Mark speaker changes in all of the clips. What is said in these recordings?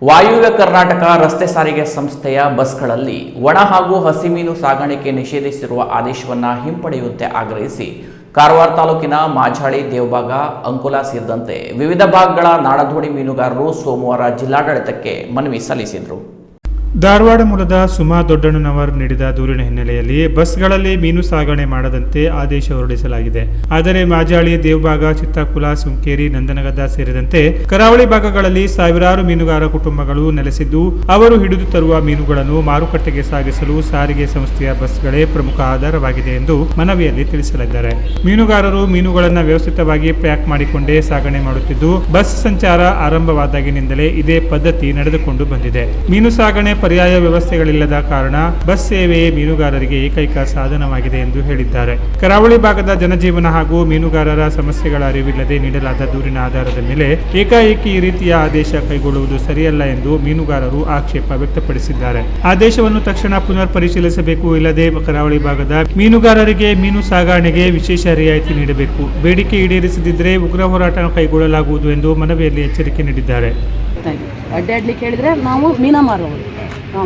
Speaker 1: ವಾಯುವ್ಯ ಕರ್ನಾಟಕ ರಸ್ತೆ ಸಾರಿಗೆ ಸಂಸ್ಥೆಯ ಬಸ್ಗಳಲ್ಲಿ ಒಣ ಹಾಗೂ ಹಸಿ ಮೀನು ಸಾಗಾಣಿಕೆ ನಿಷೇಧಿಸಿರುವ ಆದೇಶವನ್ನು ಹಿಂಪಡೆಯುವಂತೆ ಆಗ್ರಹಿಸಿ ಕಾರವಾರ ತಾಲೂಕಿನ ಮಾಜಾಳಿ ದೇವಬಾಗ ಅಂಕೋಲಾ ಸೇರಿದಂತೆ ವಿವಿಧ ಭಾಗಗಳ ನಾಡದೋಣಿ ಮೀನುಗಾರರು ಸೋಮವಾರ ಜಿಲ್ಲಾಡಳಿತಕ್ಕೆ ಮನವಿ ಸಲ್ಲಿಸಿದರು.
Speaker 2: ಧಾರವಾಡ ಮೂಲದ ಸುಮಾ ದೊಡ್ಡಣ್ಣನವರ್ ನೀಡಿದ ದೂರಿನ ಹಿನ್ನೆಲೆಯಲ್ಲಿ ಬಸ್ಗಳಲ್ಲಿ ಮೀನು ಸಾಗಣೆ ಮಾಡದಂತೆ ಆದೇಶ ಹೊರಡಿಸಲಾಗಿದೆ. ಆದರೆ ಮಾಜಾಳಿ ದೇವಬಾಗ ಚಿತ್ತಾಕುಲ ಸುಂಕೇರಿ ನಂದನಗದ್ದ ಸೇರಿದಂತೆ ಕರಾವಳಿ ಭಾಗಗಳಲ್ಲಿ ಸಾವಿರಾರು ಮೀನುಗಾರ ಕುಟುಂಬಗಳು ನೆಲೆಸಿದ್ದು ಅವರು ಹಿಡಿದು ತರುವ ಮೀನುಗಳನ್ನು ಮಾರುಕಟ್ಟೆಗೆ ಸಾಗಿಸಲು ಸಾರಿಗೆ ಸಂಸ್ಥೆಯ ಬಸ್ಗಳೇ ಪ್ರಮುಖ ಆಧಾರವಾಗಿದೆ ಎಂದು ಮನವಿಯಲ್ಲಿ ತಿಳಿಸಲಿದ್ದಾರೆ. ಮೀನುಗಾರರು ಮೀನುಗಳನ್ನು ವ್ಯವಸ್ಥಿತವಾಗಿ ಪ್ಯಾಕ್ ಮಾಡಿಕೊಂಡೇ ಸಾಗಣೆ ಮಾಡುತ್ತಿದ್ದು ಬಸ್ ಸಂಚಾರ ಆರಂಭವಾದಾಗಿನಿಂದಲೇ ಇದೇ ಪದ್ಧತಿ ನಡೆದುಕೊಂಡು ಬಂದಿದೆ. ಮೀನು ಸಾಗಣೆ ಪರ್ಯಾಯ ವ್ಯವಸ್ಥೆಗಳಿಲ್ಲದ ಕಾರಣ ಬಸ್ ಸೇವೆಯೇ ಮೀನುಗಾರರಿಗೆ ಏಕೈಕ ಸಾಧನವಾಗಿದೆ ಎಂದು ಹೇಳಿದ್ದಾರೆ. ಕರಾವಳಿ ಭಾಗದ ಜನಜೀವನ ಹಾಗೂ ಮೀನುಗಾರರ ಸಮಸ್ಯೆಗಳ ಅರಿವಿಲ್ಲದೆ ನೀಡಲಾದ ದೂರಿನ ಆಧಾರದ ಮೇಲೆ ಏಕಾಏಕಿ ಈ ರೀತಿಯ ಆದೇಶ ಕೈಗೊಳ್ಳುವುದು ಸರಿಯಲ್ಲ ಎಂದು ಮೀನುಗಾರರು ಆಕ್ಷೇಪ ವ್ಯಕ್ತಪಡಿಸಿದ್ದಾರೆ. ಆದೇಶವನ್ನು ತಕ್ಷಣ ಪುನರ್ ಪರಿಶೀಲಿಸಬೇಕು, ಇಲ್ಲದೆ ಕರಾವಳಿ ಭಾಗದ ಮೀನುಗಾರರಿಗೆ ಮೀನು ಸಾಗಣೆಗೆ ವಿಶೇಷ ರಿಯಾಯಿತಿ ನೀಡಬೇಕು. ಬೇಡಿಕೆ ಈಡೇರಿಸದಿದ್ದರೆ ಉಗ್ರ ಹೋರಾಟ ಕೈಗೊಳ್ಳಲಾಗುವುದು ಎಂದು ಮನವಿಯಲ್ಲಿ ಎಚ್ಚರಿಕೆ ನೀಡಿದ್ದಾರೆ.
Speaker 3: ಅಡ್ಡಾಡ್ಲಿಕ್ಕೆ ಹೇಳಿದ್ರೆ ನಾವು ಮೀನ ಮಾರೋರು,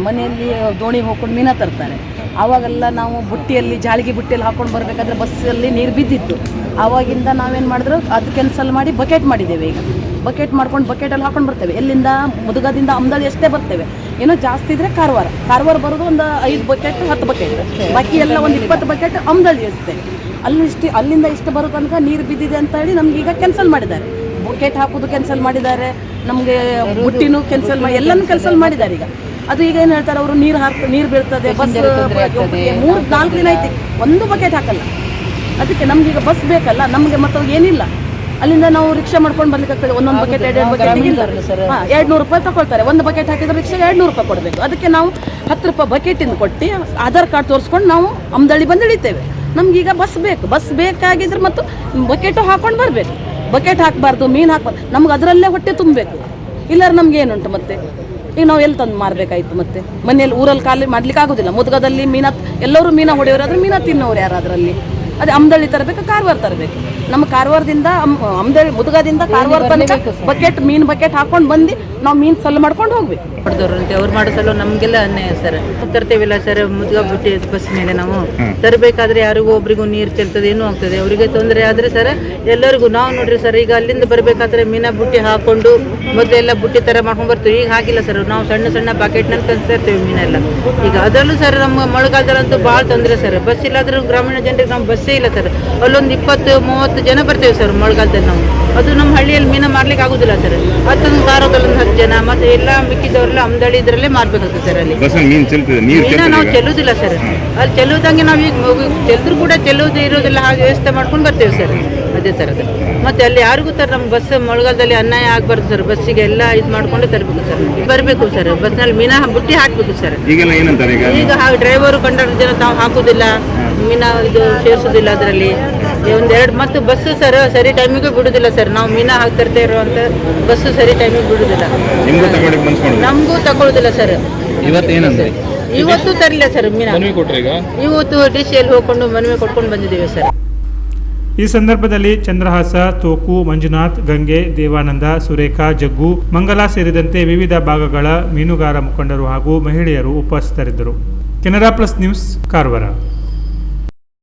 Speaker 3: ಮನೆಯಲ್ಲಿ ದೋಣಿ ಹೋಗ್ಕೊಂಡು ಮೀನ ತರ್ತಾರೆ. ಆವಾಗೆಲ್ಲ ನಾವು ಬುಟ್ಟಿಯಲ್ಲಿ ಜಾಳಿಗೆ ಬುಟ್ಟಿಯಲ್ಲಿ ಹಾಕೊಂಡು ಬರಬೇಕಾದ್ರೆ ಬಸ್ಸಲ್ಲಿ ನೀರು ಬಿದ್ದಿತ್ತು. ಆವಾಗಿಂದ ನಾವೇನು ಮಾಡಿದ್ರು ಅದು ಕ್ಯಾನ್ಸಲ್ ಮಾಡಿ ಬಕೆಟ್ ಮಾಡಿದ್ದೇವೆ. ಈಗ ಬಕೆಟ್ ಮಾಡ್ಕೊಂಡು ಬಕೆಟಲ್ಲಿ ಹಾಕೊಂಡು ಬರ್ತೇವೆ. ಎಲ್ಲಿಂದ ಮುದುಗದಿಂದ ಅಮ್ದಾಳಿ ಅಷ್ಟೇ ಬರ್ತೇವೆ. ಏನೋ ಜಾಸ್ತಿ ಇದ್ದರೆ ಕಾರವಾರ ಬರೋದು ಒಂದು 5 ಬಕೆಟ್ 10 ಬಕೆಟ್, ಬಾಕಿ ಎಲ್ಲ ಒಂದು 20 ಬಕೆಟ್ ಅಮ್ದಾಳಿ ಅಷ್ಟೇ. ಅಲ್ಲಿಂದ ಇಷ್ಟು ಬರೋ ತನಕ ನೀರು ಬಿದ್ದಿದೆ ಅಂತ ಹೇಳಿ ನಮ್ಗೆ ಈಗ ಕ್ಯಾನ್ಸಲ್ ಮಾಡಿದ್ದಾರೆ. ಬಕೆಟ್ ಹಾಕೋದು ಕ್ಯಾನ್ಸಲ್ ಮಾಡಿದ್ದಾರೆ, ನಮಗೆ ಬುಟ್ಟಿನೂ ಕ್ಯಾನ್ಸಲ್ ಮಾಡಿ ಎಲ್ಲನೂ ಕ್ಯಾನ್ಸಲ್ ಮಾಡಿದ್ದಾರೆ. ಈಗ ಅದು ಈಗ ಏನು ಹೇಳ್ತಾರೆ ಅವರು, ನೀರು ಬೀಳ್ತದೆ, ಬಸ್ 3-4 ದಿನ ಐತಿ ಒಂದು ಬಕೆಟ್ ಹಾಕಲ್ಲ. ಅದಕ್ಕೆ ನಮ್ಗೀಗ ಬಸ್ ಬೇಕಲ್ಲ, ನಮಗೆ ಮತ್ತು ಏನಿಲ್ಲ. ಅಲ್ಲಿಂದ ನಾವು ರಿಕ್ಷಾ ಮಾಡ್ಕೊಂಡು ಬರ್ಲಿಕ್ಕಾಗ್ತದೆ. ಒಂದೊಂದು ಬಕೆಟ್ 2 ಬಕೆಟ್ ಇಲ್ಲ, 200 ರೂಪಾಯಿ ತಗೊಳ್ತಾರೆ. ಒಂದು ಬಕೆಟ್ ಹಾಕಿದ್ರೆ ರಿಕ್ಷಾಗೆ 200 ರೂಪಾಯಿ ಕೊಡಬೇಕು. ಅದಕ್ಕೆ ನಾವು 10 ರೂಪಾಯಿ ಬಕೆಟಿಂದ ಕೊಟ್ಟು ಆಧಾರ್ ಕಾರ್ಡ್ ತೋರಿಸ್ಕೊಂಡು ನಾವು ಅಮ್ದಳ್ಳಿ ಬಂದು ಇಳಿತೇವೆ. ನಮಗೀಗ ಬಸ್ ಬೇಕು. ಬಸ್ ಬೇಕಾಗಿದ್ರೆ ಮತ್ತು ಬಕೆಟು ಹಾಕೊಂಡು ಬರಬೇಕು. ಬಕೆಟ್ ಹಾಕಬಾರ್ದು, ಮೀನು ಹಾಕಬಾರ್ದು. ನಮ್ಗೆ ಅದರಲ್ಲೇ ಹೊಟ್ಟೆ ತುಂಬಬೇಕು. ಇಲ್ಲಾರ ನಮ್ಗೆ ಏನುಂಟು ಮತ್ತೆ ಈಗ ನಾವು ಎಲ್ಲಿ ತಂದು ಮಾರಬೇಕಾಯ್ತು. ಮತ್ತೆ ಮನೆಯಲ್ಲಿ ಊರಲ್ಲಿ ಖಾಲಿ ಮಾಡ್ಲಿಕ್ಕೆ ಆಗೋದಿಲ್ಲ. ಮುದ್ಗದಲ್ಲಿ ಎಲ್ಲರೂ ಮೀನ ಹೊಡೆಯೋರಾದ್ರೆ ಮೀನ ತಿನ್ನೋರು ಯಾರು ಅದರಲ್ಲಿ? ಅದೇ ಅಮ್ದಳ್ಳಿ ತರಬೇಕು, ಕಾರವಾರ ತರಬೇಕು. ನಮ್ಮ ಕಾರವಾರದಿಂದ ಮುದ್ಗದಿಂದ ಕಾರವಾರ ತನಕ ಬಕೆಟ್ ಮೀನು ಬಕೆಟ್ ಹಾಕೊಂಡು ಬಂದು ನಾವು ಮೀನು ಸಲ್ ಮಾಡ್ಕೊಂಡು ಹೋಗ್ಬೇಕು.
Speaker 4: ಹೊಡೆದವ್ರಂತೆ ಅವ್ರು ಮಾಡೋ ಸಲ ನಮಗೆಲ್ಲ ಅನ್ಯಾಯ ಸರ್. ತರ್ತೇವಿಲ್ಲ ಸರ್, ಮುದ್ಗ ಬಿಟ್ಟು ಬಸ್ ಮೇಲೆ ನಾವು ತರಬೇಕಾದ್ರೆ ಯಾರಿಗೂ ಒಬ್ರಿಗೂ ನೀರು ಚೆಲ್ತದೆ, ಏನೂ ಆಗ್ತದೆ, ಅವರಿಗೆ ತೊಂದರೆ ಆದರೆ ಸರ್ ಎಲ್ಲರಿಗೂ. ನಾವು ನೋಡ್ರಿ ಸರ್, ಈಗ ಅಲ್ಲಿಂದ ಬರಬೇಕಾದ್ರೆ ಮೀನ ಬುಟ್ಟಿ ಹಾಕೊಂಡು ಮೊದಲೆಲ್ಲ ಬುಟ್ಟಿ ಥರ ಮಾಡ್ಕೊಂಡು ಬರ್ತೀವಿ. ಈಗ ಹಾಗಿಲ್ಲ ಸರ್, ನಾವು ಸಣ್ಣ ಸಣ್ಣ ಬಕೆಟ್ನಲ್ಲಿ ತಂದು ಇರ್ತೇವೆ ಮೀನೆಲ್ಲ. ಈಗ ಅದರಲ್ಲೂ ಸರ್ ನಮ್ಮ ಮಳೆಗಾಲದಲ್ಲಂತೂ ಭಾಳ ತೊಂದರೆ ಸರ್. ಬಸ್ ಇಲ್ಲಾದ್ರೂ ಗ್ರಾಮೀಣ ಜನರಿಗೆ ನಾವು ಬಸ್ಸೇ ಇಲ್ಲ ಸರ್. ಅಲ್ಲೊಂದು 20-30 ಜನ ಬರ್ತೇವೆ ಸರ್ ಮಳೆಗಾಲದಲ್ಲಿ ನಾವು. ಅದು ನಮ್ಮ ಹಳ್ಳಿಯಲ್ಲಿ ಮೀನ ಮಾರ್ಲಿಕ್ಕೆ ಆಗೋದಿಲ್ಲ ಸರ್. ಅದೊಂದು ಕಾರದಲ್ಲೊಂದು 10 ಜನ, ಮತ್ತು ಎಲ್ಲ ಮಿಕ್ಕಿದವರೆಲ್ಲ ಅಮ್ದಳ್ಳಿ ಇದರಲ್ಲೇ ಮಾರ್ಬೇಕಾಗ್ತದೆ ಸರ್. ಅಲ್ಲಿ ಮೀನ ನಾವು ಚೆಲ್ಲುವುದಿಲ್ಲ ಸರ್. ಅಲ್ಲಿ ಚೆಲ್ಲುವುದಂಗೆ ನಾವು ಈಗ ಚೆಲ್ಲಿದ್ರು ಕೂಡ ಚೆಲ್ಲುವುದೇ ಇರೋದಿಲ್ಲ, ಹಾಗೆ ವ್ಯವಸ್ಥೆ ಮಾಡ್ಕೊಂಡು ಬರ್ತೇವೆ ಸರ್. ಅದೇ ಥರದ ಮತ್ತೆ ಅಲ್ಲಿ ಯಾರಿಗೂ ಸರ್ ನಮ್ಮ ಬಸ್ ಮಳೆಗಾಲದಲ್ಲಿ ಅನ್ಯಾಯ ಆಗಬಾರ್ದು ಸರ್. ಬಸ್ಸಿಗೆ ಎಲ್ಲ ಇದು ಮಾಡ್ಕೊಂಡು ತರಬೇಕು ಸರ್, ಬರಬೇಕು ಸರ್. ಬಸ್ನಲ್ಲಿ ಮೀನ ಬುಟ್ಟಿ ಹಾಕಬೇಕು ಸರ್. ಈಗ ಡ್ರೈವರು ಕಂಡಕ್ಟರ್ ಜನ ತಾವು ಹಾಕೋದಿಲ್ಲ, ಮೀನ ಇದು ಸೇರಿಸೋದಿಲ್ಲ ಅದರಲ್ಲಿ. ಒಂದೆರಡು ಮತ್ತು ಬಸ್ಸು ಸರ್ ಸರಿ ಟೈಮಿಗೆ ಬಿಡುದಿಲ್ಲ ಸರ್. ನಾವು ಮೀನ ಹಾಕ್ತರ್ತಾ ಇರುವಂತ ಬಸ್ಸು ಸರಿ ಟೈಮಿಗೆ ಬಿಡುದಿಲ್ಲ, ನಮಗೂ ತಗೊಳ್ಳೋದಿಲ್ಲ ಸರ್. ಇವತ್ತು ತರಲಿಲ್ಲ ಸರ್ ಮೀನ. ಇವತ್ತು ಡಿಸಿಯಲ್ಲಿ ಹೋಗ್ಕೊಂಡು ಮನವಿ ಕೊಟ್ಕೊಂಡು ಬಂದಿದ್ದೇವೆ ಸರ್.
Speaker 2: ಈ ಸಂದರ್ಭದಲ್ಲಿ ಚಂದ್ರಹಾಸ, ತೋಕು, ಮಂಜುನಾಥ್, ಗಂಗೆ, ದೇವಾನಂದ, ಸುರೇಖಾ, ಜಗ್ಗು, ಮಂಗಲ ಸೇರಿದಂತೆ ವಿವಿಧ ಭಾಗಗಳ ಮೀನುಗಾರ ಮುಖಂಡರು ಹಾಗೂ ಮಹಿಳೆಯರು ಉಪಸ್ಥಿತರಿದ್ದರು. Canara plus news, Karwar.